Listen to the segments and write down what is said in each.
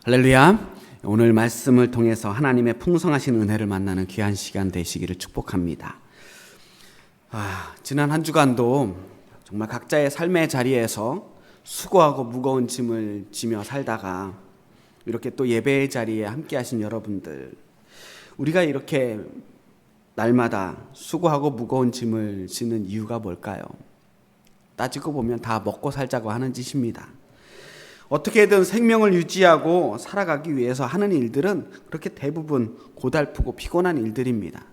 할렐루야. 오늘 말씀을 통해서 하나님의 풍성하신 은혜를 만나는 귀한 시간 되시기를 축복합니다. 지난 한 주간도 정말 각자의 삶의 자리에서 수고하고 무거운 짐을 지며 살다가 이렇게 또 예배의 자리에 함께 하신 여러분들, 우리가 이렇게 날마다 수고하고 무거운 짐을 지는 이유가 뭘까요? 따지고 보면 다 먹고 살자고 하는 짓입니다. 어떻게든 생명을 유지하고 살아가기 위해서 하는 일들은 그렇게 대부분 고달프고 피곤한 일들입니다.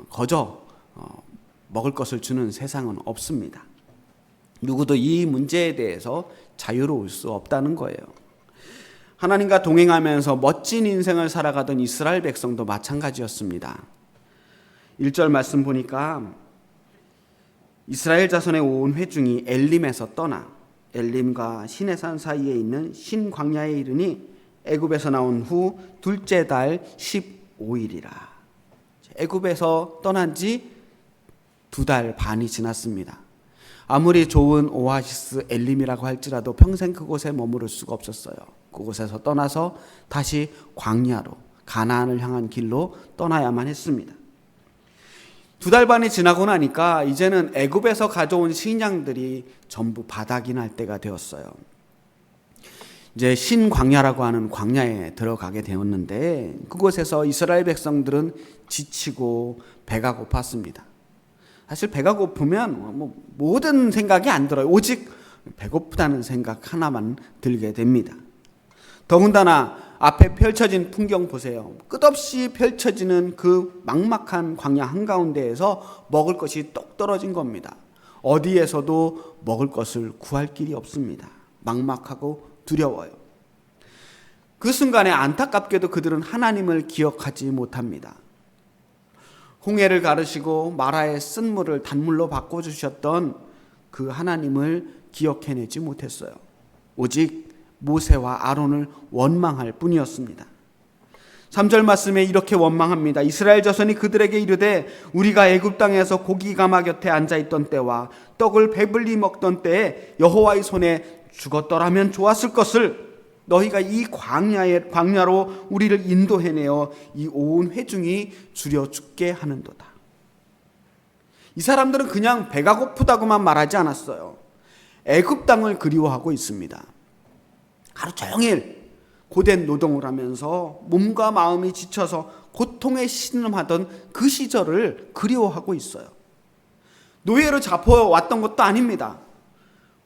거저 먹을 것을 주는 세상은 없습니다. 누구도 이 문제에 대해서 자유로울 수 없다는 거예요. 하나님과 동행하면서 멋진 인생을 살아가던 이스라엘 백성도 마찬가지였습니다. 1절 말씀 보니까 이스라엘 자손의 온 회중이 엘림에서 떠나 엘림과 시내산 사이에 있는 신광야에 이르니 애굽에서 나온 후 둘째 달 15일이라. 애굽에서 떠난 지 2달 반이 지났습니다. 아무리 좋은 오아시스 엘림이라고 할지라도 평생 그곳에 머무를 수가 없었어요. 그곳에서 떠나서 다시 광야로 가나안을 향한 길로 떠나야만 했습니다. 2달 반이 지나고 나니까 이제는 애굽에서 가져온 식량들이 전부 바닥이 날 때가 되었어요. 이제 신광야라고 하는 광야에 들어가게 되었는데 그곳에서 이스라엘 백성들은 지치고 배가 고팠습니다. 사실 배가 고프면 모든 생각이 안 들어요. 오직 배고프다는 생각 하나만 들게 됩니다. 더군다나 앞에 펼쳐진 풍경 보세요. 끝없이 펼쳐지는 그 막막한 광야 한가운데에서 먹을 것이 똑 떨어진 겁니다. 어디에서도 먹을 것을 구할 길이 없습니다. 막막하고 두려워요. 그 순간에 안타깝게도 그들은 하나님을 기억하지 못합니다. 홍해를 가르시고 마라의 쓴물을 단물로 바꿔주셨던 그 하나님을 기억해내지 못했어요. 오직 모세와 아론을 원망할 뿐이었습니다. 3절 말씀에 이렇게 원망합니다. 이스라엘 자손이 그들에게 이르되 우리가 애굽 땅에서 고기 가마 곁에 앉아있던 때와 떡을 배불리 먹던 때에 여호와의 손에 죽었더라면 좋았을 것을 너희가 이 광야로 우리를 인도해내어 이 온 회중이 줄여 죽게 하는도다. 이 사람들은 그냥 배가 고프다고만 말하지 않았어요. 애굽 땅을 그리워하고 있습니다. 하루 종일 고된 노동을 하면서 몸과 마음이 지쳐서 고통에 신음하던 그 시절을 그리워하고 있어요. 노예로 잡혀왔던 것도 아닙니다.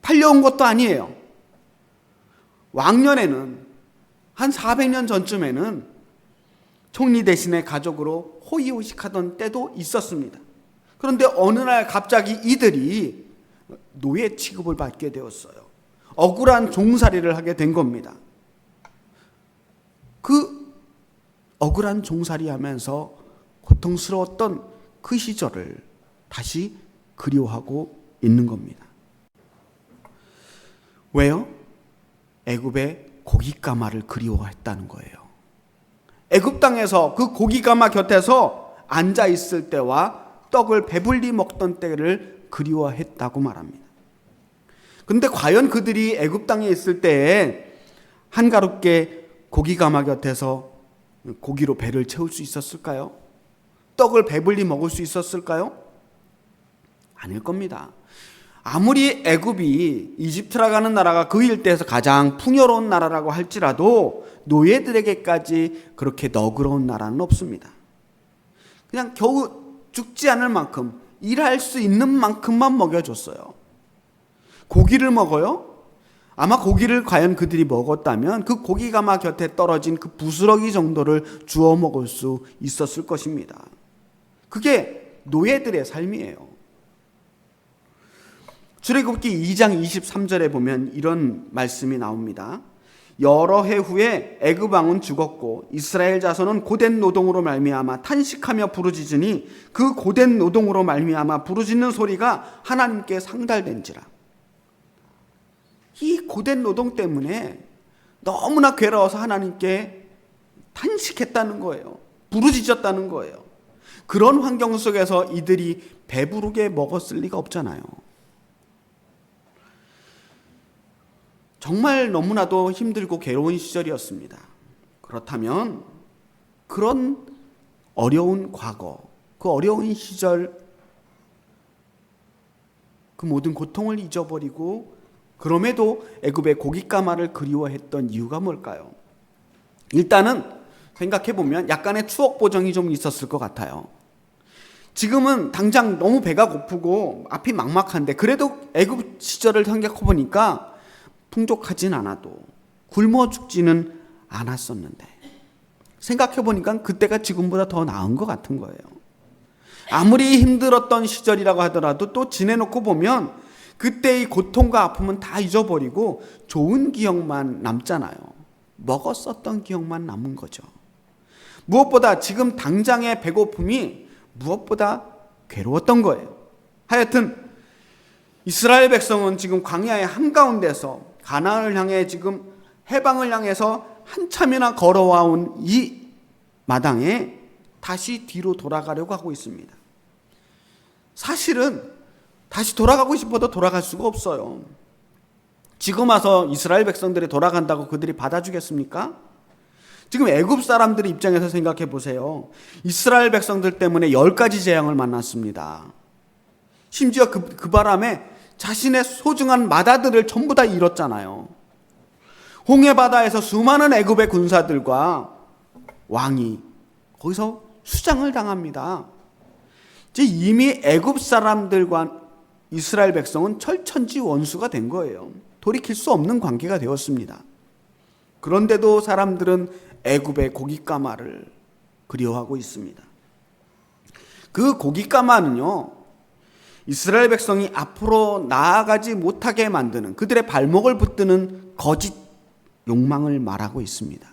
팔려온 것도 아니에요. 왕년에는 한 400년 전쯤에는 총리 대신에 가족으로 호의호식하던 때도 있었습니다. 그런데 어느 날 갑자기 이들이 노예 취급을 받게 되었어요. 억울한 종살이를 하게 된 겁니다. 그 억울한 종살이 하면서 고통스러웠던 그 시절을 다시 그리워하고 있는 겁니다. 왜요? 애굽의 고깃가마를 그리워했다는 거예요. 애굽 땅에서 그 고깃가마 곁에서 앉아 있을 때와 떡을 배불리 먹던 때를 그리워했다고 말합니다. 근데 과연 그들이 애굽 땅에 있을 때에 한가롭게 고기가마 곁에서 고기로 배를 채울 수 있었을까요? 떡을 배불리 먹을 수 있었을까요? 아닐 겁니다. 아무리 애굽이 이집트라고 하는 나라가 그 일대에서 가장 풍요로운 나라라고 할지라도 노예들에게까지 그렇게 너그러운 나라는 없습니다. 그냥 겨우 죽지 않을 만큼 일할 수 있는 만큼만 먹여줬어요. 고기를 먹어요? 아마 고기를 과연 그들이 먹었다면 그 고기가마 곁에 떨어진 그 부스러기 정도를 주워 먹을 수 있었을 것입니다. 그게 노예들의 삶이에요. 출애굽기 2장 23절에 보면 이런 말씀이 나옵니다. 여러 해 후에 애굽 왕은 죽었고 이스라엘 자손은 고된 노동으로 말미암아 탄식하며 부르짖으니 그 고된 노동으로 말미암아 부르짖는 소리가 하나님께 상달된지라. 이 고된 노동 때문에 너무나 괴로워서 하나님께 탄식했다는 거예요. 부르짖었다는 거예요. 그런 환경 속에서 이들이 배부르게 먹었을 리가 없잖아요. 정말 너무나도 힘들고 괴로운 시절이었습니다. 그렇다면 그런 어려운 과거, 그 어려운 시절, 그 모든 고통을 잊어버리고 그럼에도 애굽의 고깃가마를 그리워했던 이유가 뭘까요? 일단은 생각해보면 약간의 추억 보정이 좀 있었을 것 같아요. 지금은 당장 너무 배가 고프고 앞이 막막한데 그래도 애굽 시절을 생각해보니까 풍족하진 않아도 굶어 죽지는 않았었는데 생각해보니까 그때가 지금보다 더 나은 것 같은 거예요. 아무리 힘들었던 시절이라고 하더라도 또 지내놓고 보면 그때의 고통과 아픔은 다 잊어버리고 좋은 기억만 남잖아요. 먹었었던 기억만 남은 거죠. 무엇보다 지금 당장의 배고픔이 무엇보다 괴로웠던 거예요. 하여튼 이스라엘 백성은 지금 광야의 한가운데서 가나안을 향해 지금 해방을 향해서 한참이나 걸어와온 이 마당에 다시 뒤로 돌아가려고 하고 있습니다. 사실은 다시 돌아가고 싶어도 돌아갈 수가 없어요. 지금 와서 이스라엘 백성들이 돌아간다고 그들이 받아주겠습니까? 지금 애굽 사람들의 입장에서 생각해 보세요. 이스라엘 백성들 때문에 10가지 재앙을 만났습니다. 심지어 그 바람에 자신의 소중한 맏아들을 전부 다 잃었잖아요. 홍해 바다에서 수많은 애굽의 군사들과 왕이 거기서 수장을 당합니다. 이제 이미 애굽 사람들과 이스라엘 백성은 철천지 원수가 된 거예요. 돌이킬 수 없는 관계가 되었습니다. 그런데도 사람들은 애굽의 고깃가마를 그리워하고 있습니다. 그 고깃가마는요, 이스라엘 백성이 앞으로 나아가지 못하게 만드는 그들의 발목을 붙드는 거짓 욕망을 말하고 있습니다.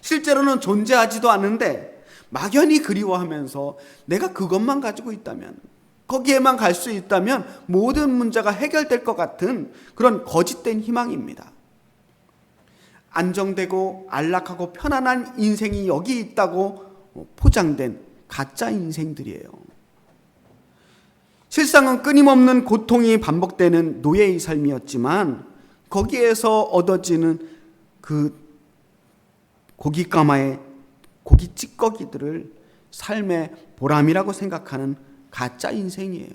실제로는 존재하지도 않는데 막연히 그리워하면서 내가 그것만 가지고 있다면, 거기에만 갈 수 있다면 모든 문제가 해결될 것 같은 그런 거짓된 희망입니다. 안정되고 안락하고 편안한 인생이 여기 있다고 포장된 가짜 인생들이에요. 실상은 끊임없는 고통이 반복되는 노예의 삶이었지만 거기에서 얻어지는 그 고깃가마의 고기 찌꺼기들을 삶의 보람이라고 생각하는 가짜 인생이에요.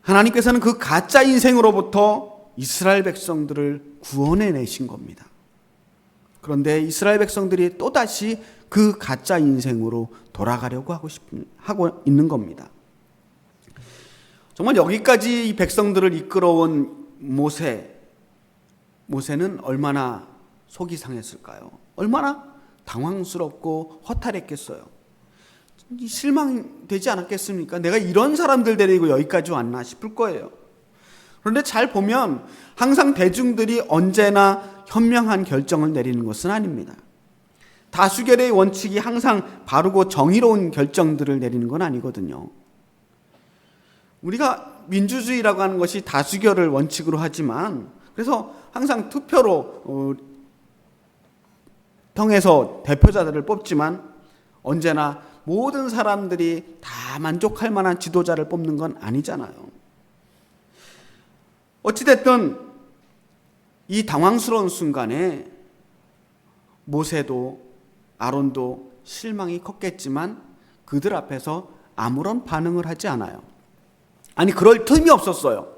하나님께서는 그 가짜 인생으로부터 이스라엘 백성들을 구원해 내신 겁니다. 그런데 이스라엘 백성들이 또다시 그 가짜 인생으로 돌아가려고 하고 있는 겁니다. 정말 여기까지 이 백성들을 이끌어온 모세는 얼마나 속이 상했을까요? 얼마나 당황스럽고 허탈했겠어요. 실망되지 않았겠습니까? 내가 이런 사람들 데리고 여기까지 왔나 싶을 거예요. 그런데 잘 보면 항상 대중들이 언제나 현명한 결정을 내리는 것은 아닙니다. 다수결의 원칙이 항상 바르고 정의로운 결정들을 내리는 건 아니거든요. 우리가 민주주의라고 하는 것이 다수결을 원칙으로 하지만 그래서 항상 투표로 통해서 대표자들을 뽑지만 언제나 모든 사람들이 다 만족할 만한 지도자를 뽑는 건 아니잖아요. 어찌됐든 이 당황스러운 순간에 모세도 아론도 실망이 컸겠지만 그들 앞에서 아무런 반응을 하지 않아요. 아니, 그럴 틈이 없었어요.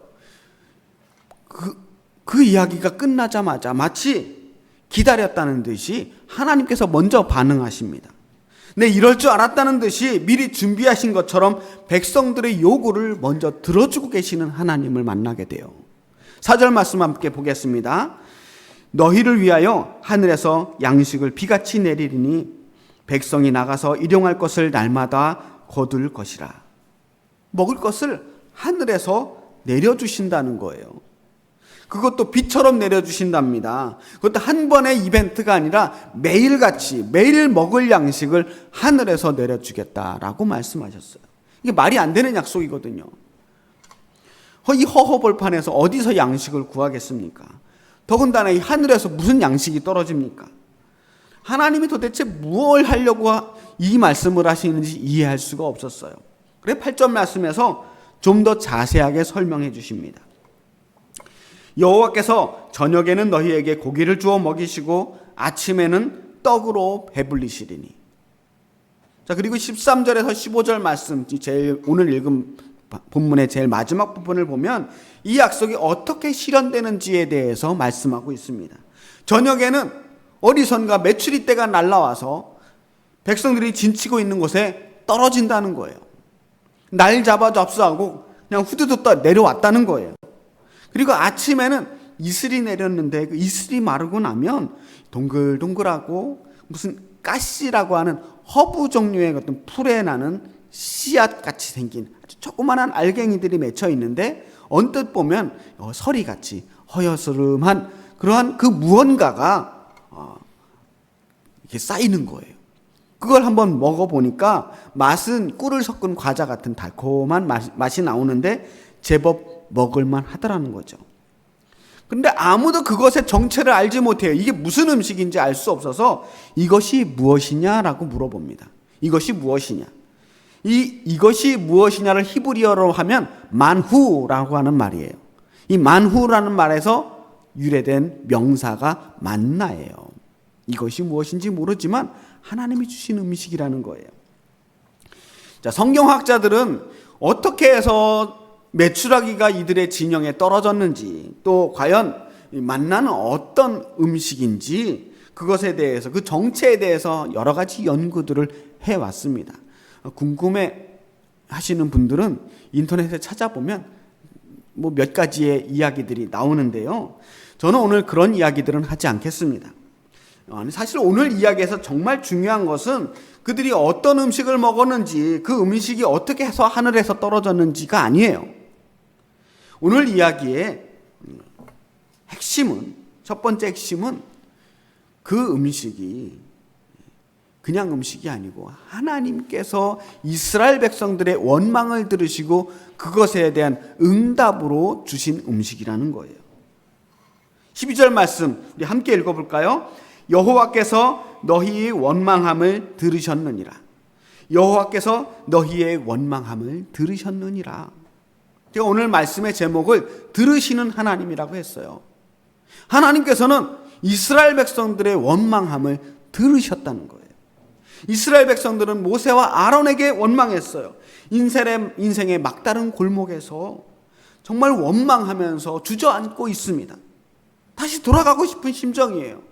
그 이야기가 끝나자마자 마치 기다렸다는 듯이 하나님께서 먼저 반응하십니다. 네, 이럴 줄 알았다는 듯이 미리 준비하신 것처럼 백성들의 요구를 먼저 들어주고 계시는 하나님을 만나게 돼요. 4절 말씀 함께 보겠습니다. 너희를 위하여 하늘에서 양식을 비같이 내리리니 백성이 나가서 일용할 것을 날마다 거둘 것이라. 먹을 것을 하늘에서 내려주신다는 거예요. 그것도 비처럼 내려주신답니다. 그것도 한 번의 이벤트가 아니라 매일같이 매일 먹을 양식을 하늘에서 내려주겠다라고 말씀하셨어요. 이게 말이 안 되는 약속이거든요. 이 허허벌판에서 어디서 양식을 구하겠습니까? 더군다나 이 하늘에서 무슨 양식이 떨어집니까? 하나님이 도대체 무엇을 하려고 이 말씀을 하시는지 이해할 수가 없었어요. 그래 8절 말씀에서 좀 더 자세하게 설명해 주십니다. 여호와께서 저녁에는 너희에게 고기를 주어 먹이시고 아침에는 떡으로 배불리시리니. 자, 그리고 13절에서 15절 말씀, 제일 오늘 읽은 본문의 제일 마지막 부분을 보면 이 약속이 어떻게 실현되는지에 대해서 말씀하고 있습니다. 저녁에는 어디선가 메추리 떼가 날라와서 백성들이 진치고 있는 곳에 떨어진다는 거예요. 날 잡아 접수하고 그냥 후두둑 내려왔다는 거예요. 그리고 아침에는 이슬이 내렸는데 그 이슬이 마르고 나면 동글동글하고 무슨 가시라고 하는 허브 종류의 어떤 풀에 나는 씨앗같이 생긴 아주 조그만한 알갱이들이 맺혀 있는데 언뜻 보면 서리같이 허여스름한 그러한 그 무언가가 이렇게 쌓이는 거예요. 그걸 한번 먹어보니까 맛은 꿀을 섞은 과자 같은 달콤한 맛이 나오는데 제법 먹을만 하더라는 거죠. 근데 아무도 그것의 정체를 알지 못해요. 이게 무슨 음식인지 알 수 없어서 이것이 무엇이냐라고 물어봅니다. 이것이 무엇이냐? 이것이 무엇이냐를 히브리어로 하면 만후라고 하는 말이에요. 이 만후라는 말에서 유래된 명사가 만나예요. 이것이 무엇인지 모르지만 하나님이 주신 음식이라는 거예요. 자, 성경학자들은 어떻게 해서 메추라기가 이들의 진영에 떨어졌는지, 또 과연 만나는 어떤 음식인지 그것에 대해서, 그 정체에 대해서 여러 가지 연구들을 해왔습니다. 궁금해 하시는 분들은 인터넷에 찾아보면 뭐 몇 가지의 이야기들이 나오는데요. 저는 오늘 그런 이야기들은 하지 않겠습니다. 사실 오늘 이야기에서 정말 중요한 것은 그들이 어떤 음식을 먹었는지, 그 음식이 어떻게 해서 하늘에서 떨어졌는지가 아니에요. 오늘 이야기의 핵심은, 첫 번째 핵심은 그 음식이 그냥 음식이 아니고 하나님께서 이스라엘 백성들의 원망을 들으시고 그것에 대한 응답으로 주신 음식이라는 거예요. 12절 말씀 우리 함께 읽어볼까요? 여호와께서 너희의 원망함을 들으셨느니라. 여호와께서 너희의 원망함을 들으셨느니라. 제가 오늘 말씀의 제목을 들으시는 하나님이라고 했어요. 하나님께서는 이스라엘 백성들의 원망함을 들으셨다는 거예요. 이스라엘 백성들은 모세와 아론에게 원망했어요. 인생의 막다른 골목에서 정말 원망하면서 주저앉고 있습니다. 다시 돌아가고 싶은 심정이에요.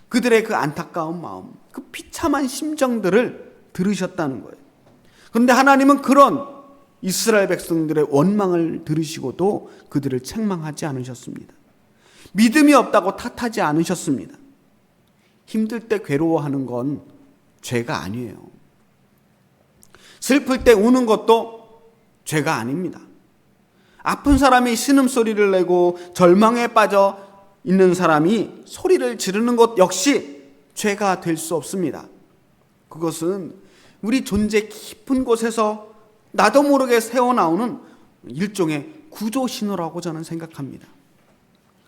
그들의 그 안타까운 마음, 그 비참한 심정들을 들으셨다는 거예요. 그런데 하나님은 그런 이스라엘 백성들의 원망을 들으시고도 그들을 책망하지 않으셨습니다. 믿음이 없다고 탓하지 않으셨습니다. 힘들 때 괴로워하는 건 죄가 아니에요. 슬플 때 우는 것도 죄가 아닙니다. 아픈 사람이 신음소리를 내고 절망에 빠져 있는 사람이 소리를 지르는 것 역시 죄가 될 수 없습니다. 그것은 우리 존재 깊은 곳에서 나도 모르게 새어나오는 일종의 구조 신호라고 저는 생각합니다.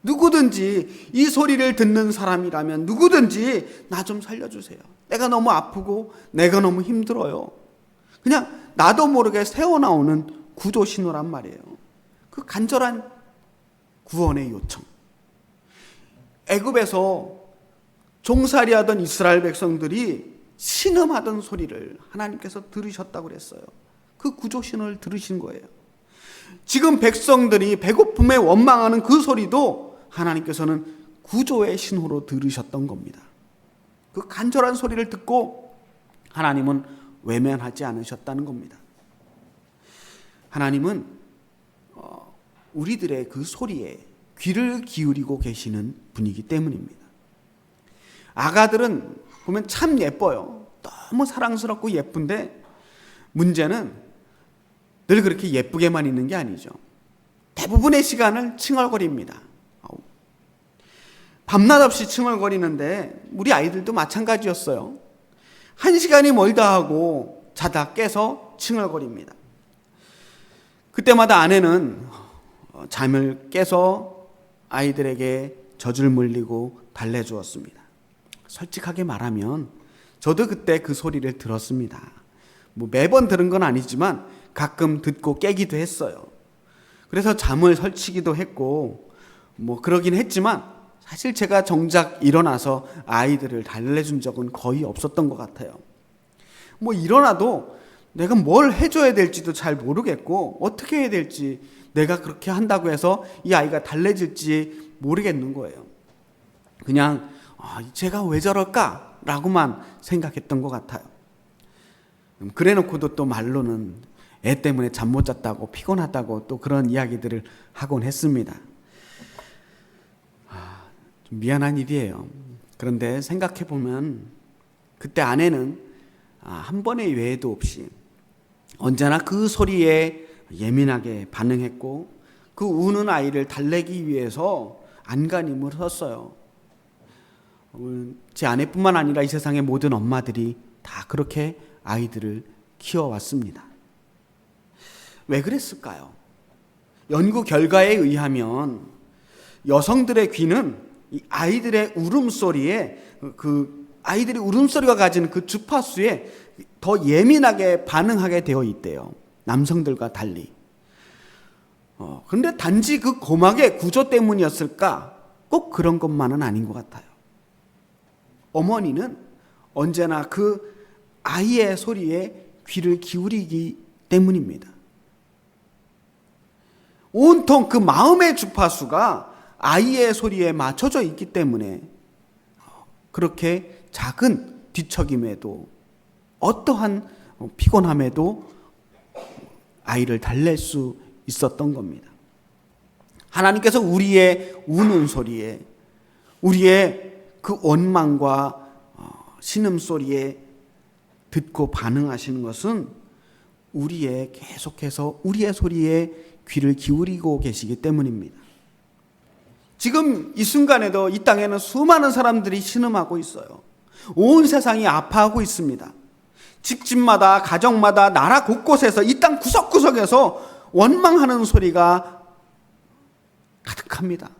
누구든지 이 소리를 듣는 사람이라면 누구든지 나 좀 살려주세요. 내가 너무 아프고 내가 너무 힘들어요. 그냥 나도 모르게 새어나오는 구조 신호란 말이에요. 그 간절한 구원의 요청. 애굽에서 종살이하던 이스라엘 백성들이 신음하던 소리를 하나님께서 들으셨다고 그랬어요. 그 구조 신호를 들으신 거예요. 지금 백성들이 배고픔에 원망하는 그 소리도 하나님께서는 구조의 신호로 들으셨던 겁니다. 그 간절한 소리를 듣고 하나님은 외면하지 않으셨다는 겁니다. 하나님은 우리들의 그 소리에 귀를 기울이고 계시는 분이기 때문입니다. 아가들은 보면 참 예뻐요. 너무 사랑스럽고 예쁜데 문제는 늘 그렇게 예쁘게만 있는 게 아니죠. 대부분의 시간을 칭얼거립니다. 밤낮 없이 칭얼거리는데 우리 아이들도 마찬가지였어요. 1시간이 멀다 하고 자다 깨서 칭얼거립니다. 그때마다 아내는 잠을 깨서 아이들에게 젖을 물리고 달래주었습니다. 솔직하게 말하면 저도 그때 그 소리를 들었습니다. 매번 들은 건 아니지만 가끔 듣고 깨기도 했어요. 그래서 잠을 설치기도 했고 그러긴 했지만 사실 제가 정작 일어나서 아이들을 달래준 적은 거의 없었던 것 같아요. 일어나도 내가 뭘 해줘야 될지도 잘 모르겠고 어떻게 해야 될지, 내가 그렇게 한다고 해서 이 아이가 달래질지 모르겠는 거예요. 그냥 제가 왜 저럴까? 라고만 생각했던 것 같아요. 그래놓고도 또 말로는 애 때문에 잠 못 잤다고, 피곤하다고 또 그런 이야기들을 하곤 했습니다. 좀 미안한 일이에요. 그런데 생각해보면 그때 아내는 한 번의 예외도 없이 언제나 그 소리에 예민하게 반응했고, 그 우는 아이를 달래기 위해서 안간힘을 썼어요. 제 아내뿐만 아니라 이 세상의 모든 엄마들이 다 그렇게 아이들을 키워왔습니다. 왜 그랬을까요? 연구 결과에 의하면 여성들의 귀는 이 아이들의 울음소리에, 아이들이 울음소리가 가진 그 주파수에 더 예민하게 반응하게 되어 있대요. 남성들과 달리. 그런데 단지 그 고막의 구조 때문이었을까? 꼭 그런 것만은 아닌 것 같아요. 어머니는 언제나 그 아이의 소리에 귀를 기울이기 때문입니다. 온통 그 마음의 주파수가 아이의 소리에 맞춰져 있기 때문에 그렇게 작은 뒤척임에도, 어떠한 피곤함에도 아이를 달랠 수 있었던 겁니다. 하나님께서 우리의 우는 소리에, 우리의 그 원망과 신음소리에 듣고 반응하시는 것은 계속해서 우리의 소리에 귀를 기울이고 계시기 때문입니다. 지금 이 순간에도 이 땅에는 수많은 사람들이 신음하고 있어요. 온 세상이 아파하고 있습니다. 집집마다, 가정마다, 나라 곳곳에서, 이 땅 구석구석에서 원망하는 소리가 가득합니다.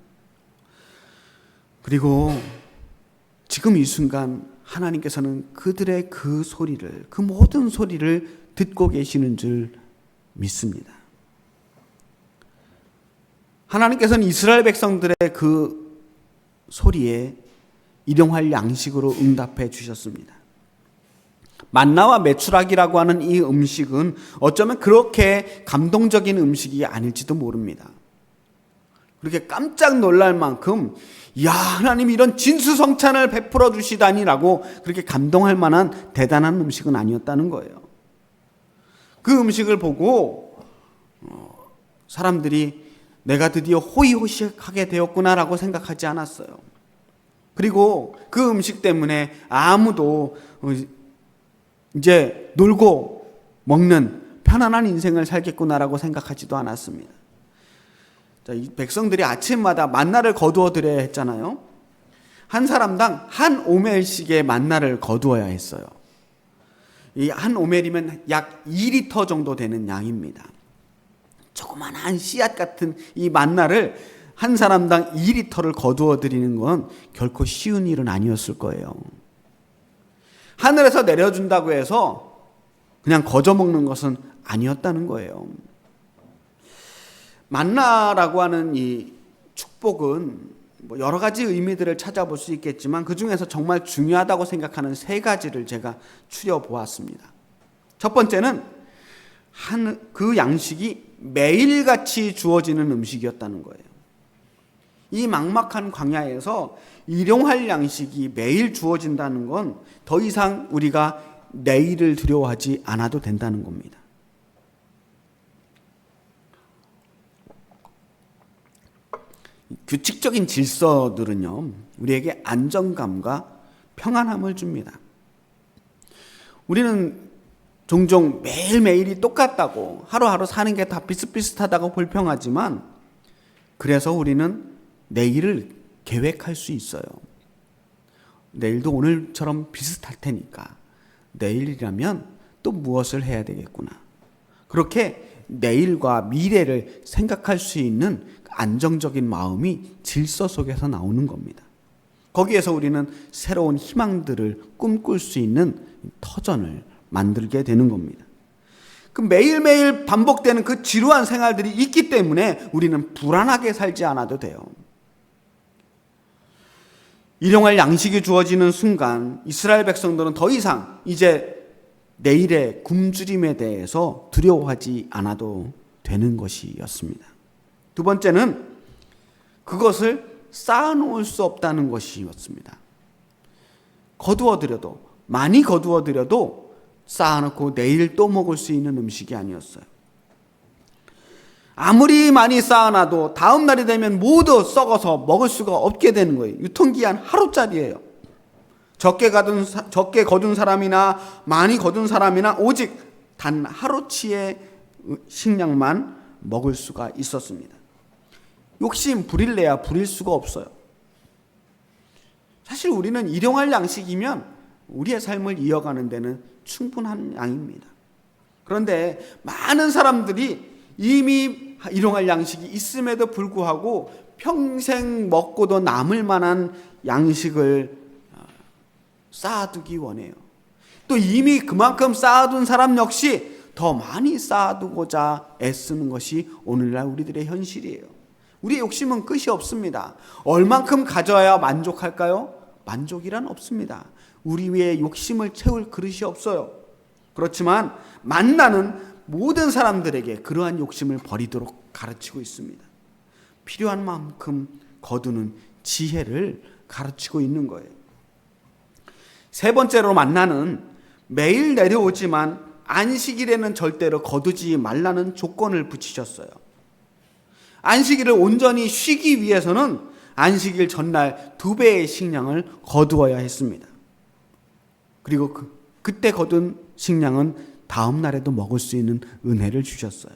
그리고 지금 이 순간 하나님께서는 그들의 그 소리를, 그 모든 소리를 듣고 계시는 줄 믿습니다. 하나님께서는 이스라엘 백성들의 그 소리에 일용할 양식으로 응답해 주셨습니다. 만나와 메추라기라고 하는 이 음식은 어쩌면 그렇게 감동적인 음식이 아닐지도 모릅니다. 그렇게 깜짝 놀랄 만큼, 야, 하나님이 이런 진수성찬을 베풀어 주시다니라고 그렇게 감동할 만한 대단한 음식은 아니었다는 거예요. 그 음식을 보고 사람들이 내가 드디어 호의호식하게 되었구나라고 생각하지 않았어요. 그리고 그 음식 때문에 아무도 이제 놀고 먹는 편안한 인생을 살겠구나라고 생각하지도 않았습니다. 자, 이 백성들이 아침마다 만나를 거두어 드려야 했잖아요. 한 사람당 한 오멜씩의 만나를 거두어야 했어요. 이 한 오멜이면 약 2리터 정도 되는 양입니다. 조그만한 씨앗 같은 이 만나를 한 사람당 2리터를 거두어 드리는 건 결코 쉬운 일은 아니었을 거예요. 하늘에서 내려준다고 해서 그냥 거저 먹는 것은 아니었다는 거예요. 만나라고 하는 이 축복은 여러 가지 의미들을 찾아볼 수 있겠지만 그 중에서 정말 중요하다고 생각하는 세 가지를 제가 추려보았습니다. 첫 번째는 그 양식이 매일같이 주어지는 음식이었다는 거예요. 이 막막한 광야에서 일용할 양식이 매일 주어진다는 건 더 이상 우리가 내일을 두려워하지 않아도 된다는 겁니다. 규칙적인 질서들은요, 우리에게 안정감과 평안함을 줍니다. 우리는 종종 매일매일이 똑같다고, 하루하루 사는 게 다 비슷비슷하다고 불평하지만, 그래서 우리는 내일을 계획할 수 있어요. 내일도 오늘처럼 비슷할 테니까 내일이라면 또 무엇을 해야 되겠구나. 그렇게 내일과 미래를 생각할 수 있는 안정적인 마음이 질서 속에서 나오는 겁니다. 거기에서 우리는 새로운 희망들을 꿈꿀 수 있는 터전을 만들게 되는 겁니다. 그 매일매일 반복되는 그 지루한 생활들이 있기 때문에 우리는 불안하게 살지 않아도 돼요. 일용할 양식이 주어지는 순간 이스라엘 백성들은 더 이상 이제 내일의 굶주림에 대해서 두려워하지 않아도 되는 것이었습니다. 두 번째는 그것을 쌓아놓을 수 없다는 것이었습니다. 거두어들여도, 많이 거두어들여도 쌓아놓고 내일 또 먹을 수 있는 음식이 아니었어요. 아무리 많이 쌓아놔도 다음 날이 되면 모두 썩어서 먹을 수가 없게 되는 거예요. 유통기한 하루짜리예요. 적게 거둔 사람이나 많이 거둔 사람이나 오직 단 하루치의 식량만 먹을 수가 있었습니다. 욕심 부릴래야 부릴 수가 없어요. 사실 우리는 일용할 양식이면 우리의 삶을 이어가는 데는 충분한 양입니다. 그런데 많은 사람들이 이미 일용할 양식이 있음에도 불구하고 평생 먹고도 남을 만한 양식을 쌓아두기 원해요. 또 이미 그만큼 쌓아둔 사람 역시 더 많이 쌓아두고자 애쓰는 것이 오늘날 우리들의 현실이에요. 우리의 욕심은 끝이 없습니다. 얼만큼 가져야 만족할까요? 만족이란 없습니다. 우리 위에 욕심을 채울 그릇이 없어요. 그렇지만 만나는 모든 사람들에게 그러한 욕심을 버리도록 가르치고 있습니다. 필요한 만큼 거두는 지혜를 가르치고 있는 거예요. 세 번째로 만나는 매일 내려오지만 안식일에는 절대로 거두지 말라는 조건을 붙이셨어요. 안식일을 온전히 쉬기 위해서는 안식일 전날 2배의 식량을 거두어야 했습니다. 그리고 그때 거둔 식량은 다음 날에도 먹을 수 있는 은혜를 주셨어요.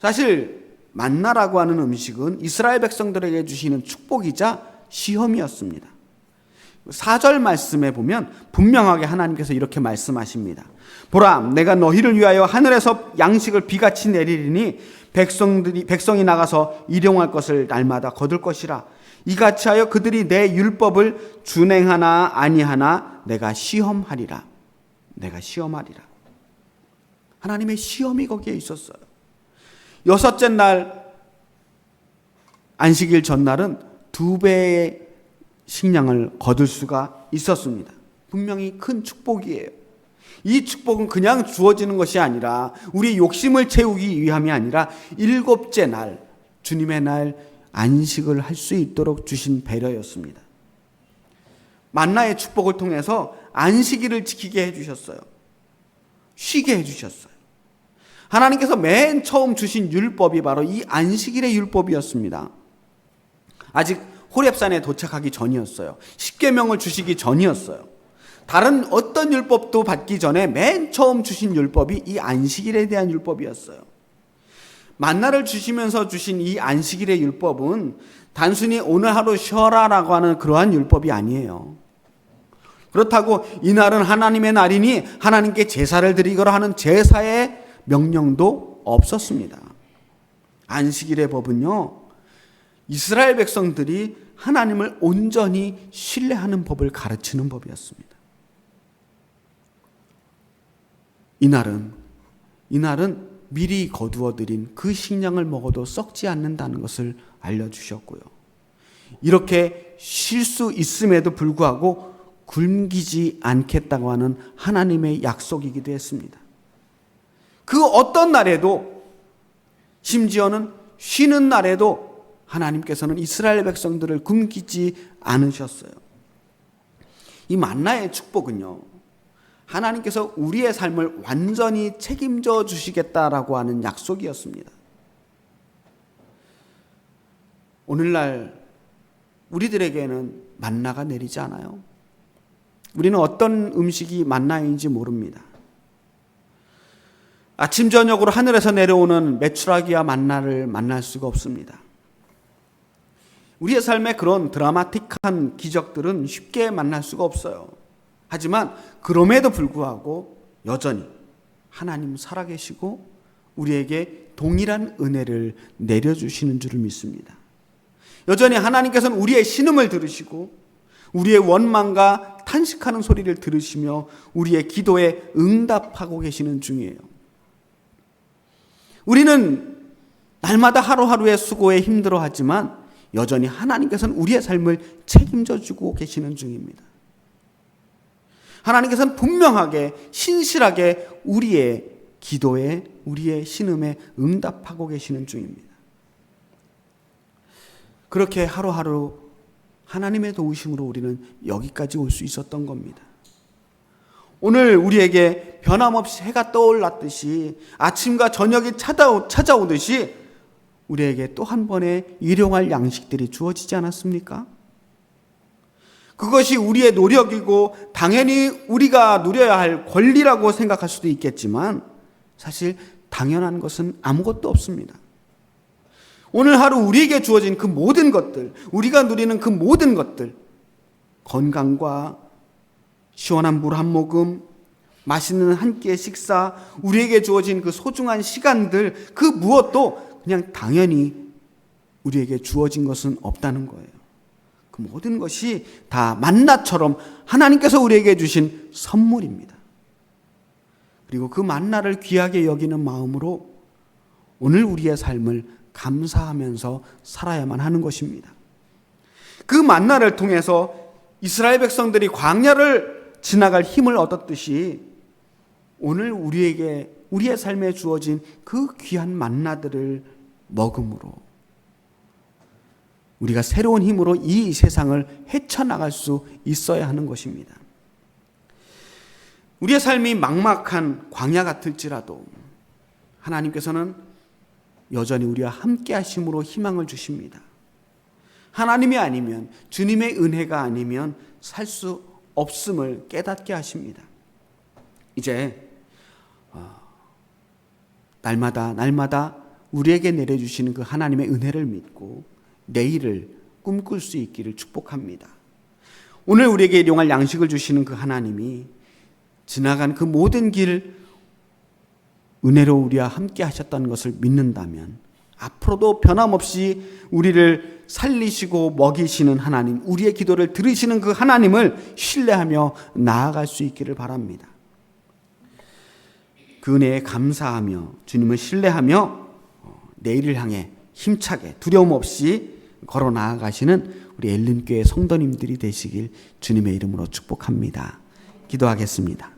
사실 만나라고 하는 음식은 이스라엘 백성들에게 주시는 축복이자 시험이었습니다. 4절 말씀에 보면 분명하게 하나님께서 이렇게 말씀하십니다. 보라, 내가 너희를 위하여 하늘에서 양식을 비같이 내리리니 백성이 나가서 일용할 것을 날마다 거둘 것이라. 이같이 하여 그들이 내 율법을 준행하나 아니하나 내가 시험하리라. 내가 시험하리라. 하나님의 시험이 거기에 있었어요. 6째 날 안식일 전날은 2배의 식량을 거둘 수가 있었습니다. 분명히 큰 축복이에요. 이 축복은 그냥 주어지는 것이 아니라 우리 욕심을 채우기 위함이 아니라 7째 날 주님의 날 안식을 할 수 있도록 주신 배려였습니다. 만나의 축복을 통해서 안식일을 지키게 해주셨어요. 쉬게 해주셨어요. 하나님께서 맨 처음 주신 율법이 바로 이 안식일의 율법이었습니다. 아직 호렙산에 도착하기 전이었어요. 십계명을 주시기 전이었어요. 다른 어떤 율법도 받기 전에 맨 처음 주신 율법이 이 안식일에 대한 율법이었어요. 만나를 주시면서 주신 이 안식일의 율법은 단순히 오늘 하루 쉬어라라고 하는 그러한 율법이 아니에요. 그렇다고 이날은 하나님의 날이니 하나님께 제사를 드리거라 하는 제사의 명령도 없었습니다. 안식일의 법은요, 이스라엘 백성들이 하나님을 온전히 신뢰하는 법을 가르치는 법이었습니다. 이날은 미리 거두어들인 그 식량을 먹어도 썩지 않는다는 것을 알려주셨고요. 이렇게 쉴 수 있음에도 불구하고 굶기지 않겠다고 하는 하나님의 약속이기도 했습니다. 그 어떤 날에도, 심지어는 쉬는 날에도 하나님께서는 이스라엘 백성들을 굶기지 않으셨어요. 이 만나의 축복은요, 하나님께서 우리의 삶을 완전히 책임져 주시겠다라고 하는 약속이었습니다. 오늘날 우리들에게는 만나가 내리지 않아요. 우리는 어떤 음식이 만나인지 모릅니다. 아침 저녁으로 하늘에서 내려오는 메추라기와 만나를 만날 수가 없습니다. 우리의 삶에 그런 드라마틱한 기적들은 쉽게 만날 수가 없어요. 하지만 그럼에도 불구하고 여전히 하나님 살아계시고 우리에게 동일한 은혜를 내려주시는 줄을 믿습니다. 여전히 하나님께서는 우리의 신음을 들으시고 우리의 원망과 탄식하는 소리를 들으시며 우리의 기도에 응답하고 계시는 중이에요. 우리는 날마다 하루하루의 수고에 힘들어하지만 여전히 하나님께서는 우리의 삶을 책임져 주고 계시는 중입니다. 하나님께서는 분명하게 신실하게 우리의 기도에 우리의 신음에 응답하고 계시는 중입니다. 그렇게 하루하루 하나님의 도우심으로 우리는 여기까지 올 수 있었던 겁니다. 오늘 우리에게 변함없이 해가 떠올랐듯이 아침과 저녁이 찾아오듯이 우리에게 또 한 번의 일용할 양식들이 주어지지 않았습니까? 그것이 우리의 노력이고 당연히 우리가 누려야 할 권리라고 생각할 수도 있겠지만 사실 당연한 것은 아무것도 없습니다. 오늘 하루 우리에게 주어진 그 모든 것들, 우리가 누리는 그 모든 것들, 건강과 시원한 물 한 모금, 맛있는 한 끼의 식사, 우리에게 주어진 그 소중한 시간들, 그 무엇도 그냥 당연히 우리에게 주어진 것은 없다는 거예요. 그 모든 것이 다 만나처럼 하나님께서 우리에게 주신 선물입니다. 그리고 그 만나를 귀하게 여기는 마음으로 오늘 우리의 삶을 감사하면서 살아야만 하는 것입니다. 그 만나를 통해서 이스라엘 백성들이 광야를 지나갈 힘을 얻었듯이 오늘 우리의 삶에 주어진 그 귀한 만나들을 먹음으로 우리가 새로운 힘으로 이 세상을 헤쳐나갈 수 있어야 하는 것입니다. 우리의 삶이 막막한 광야 같을지라도 하나님께서는 여전히 우리와 함께 하심으로 희망을 주십니다. 하나님이 아니면, 주님의 은혜가 아니면 살 수 없음을 깨닫게 하십니다. 이제 날마다 우리에게 내려주시는 그 하나님의 은혜를 믿고 내일을 꿈꿀 수 있기를 축복합니다. 오늘 우리에게 일용할 양식을 주시는 그 하나님이 지나간 그 모든 길 은혜로 우리와 함께 하셨다는 것을 믿는다면 앞으로도 변함없이 우리를 살리시고 먹이시는 하나님, 우리의 기도를 들으시는 그 하나님을 신뢰하며 나아갈 수 있기를 바랍니다. 그 은혜에 감사하며 주님을 신뢰하며 내일을 향해 힘차게 두려움 없이 걸어 나아가시는 우리 엘린교회 성도님들이 되시길 주님의 이름으로 축복합니다. 기도하겠습니다.